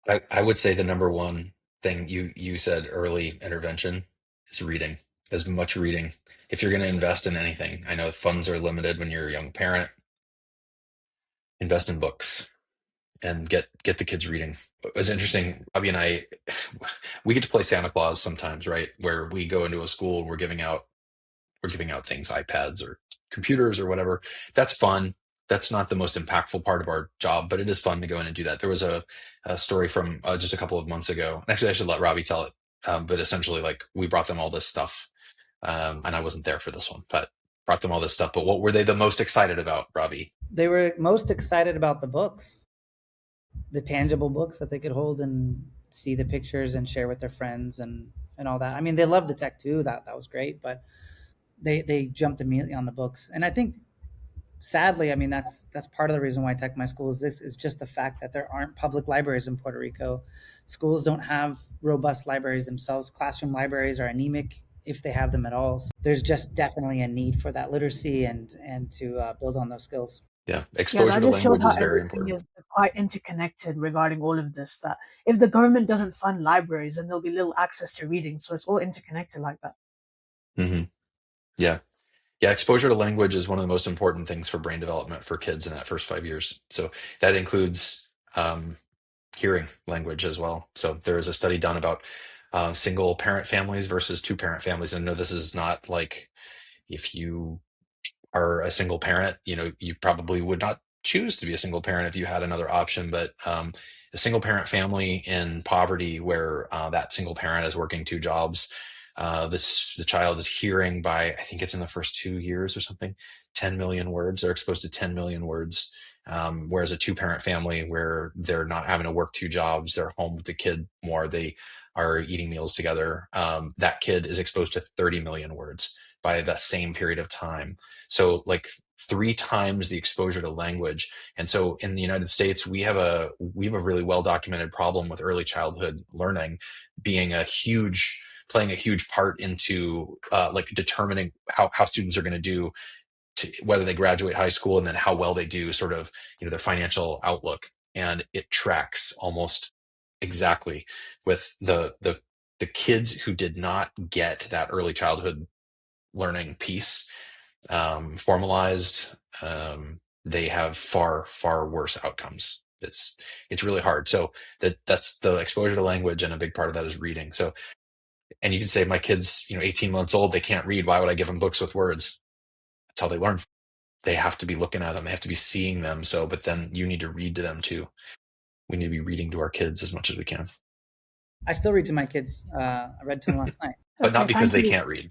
I would say the number one thing you said, early intervention, is reading. As much reading. If you're going to invest in anything, I know funds are limited when you're a young parent, invest in books and get the kids reading. It's interesting, Robbie and I, we get to play Santa Claus sometimes, right? Where we go into a school and we're giving out things, iPads or computers or whatever. That's fun. That's not the most impactful part of our job, but it is fun to go in and do that. There was a story from just a couple of months ago. Actually, I should let Robbie tell it. But essentially, like, we brought them all this stuff, and I wasn't there for this one, but brought them all this stuff. But what were they the most excited about, Robbie? They were most excited about the books, the tangible books that they could hold and see the pictures and share with their friends and all that. I mean, they loved the tech too. That was great, but they jumped immediately on the books. And I think sadly, I mean, that's part of the reason why I tech my school is this is just the fact that there aren't public libraries in Puerto Rico. Schools don't have robust libraries themselves. Classroom libraries are anemic if they have them at all. So there's just definitely a need for that literacy and to build on those skills. Yeah, Yeah, exposure that to just showed language how is very everything important. is quite interconnected regarding all of this. That if the government doesn't fund libraries, then there'll be little access to reading. So it's all interconnected like that. Hmm. Yeah. Yeah, exposure to language is one of the most important things for brain development for kids in that first 5 years. So that includes um, hearing language as well. So there is a study done about single parent families versus two parent families. And no, this is not like, if you are a single parent, you probably would not choose to be a single parent if you had another option. But a single parent family in poverty, where that single parent is working two jobs, the child is hearing by, I think it's in the first 2 years or something, 10 million words. They're exposed to 10 million words. Whereas a two parent family, where they're not having to work two jobs, they're home with the kid more, they are eating meals together. That kid is exposed to 30 million words by that same period of time. So, like, three times the exposure to language. And so in the United States, we have a really well documented problem with early childhood learning being playing a huge part into like determining how students are going to do, to whether they graduate high school, and then how well they do, sort of, their financial outlook. And it tracks almost exactly with the kids who did not get that early childhood learning piece formalized. They have far, far worse outcomes. It's really hard. So that's the exposure to language, and a big part of that is reading. So, and you can say, my kid's 18 months old, they can't read. Why would I give them books with words? That's how they learn. They have to be looking at them. They have to be seeing them. So, but then you need to read to them too. We need to be reading to our kids as much as we can, I still read to my kids. I read to them last night. but not Okay, because thank they you. can't read.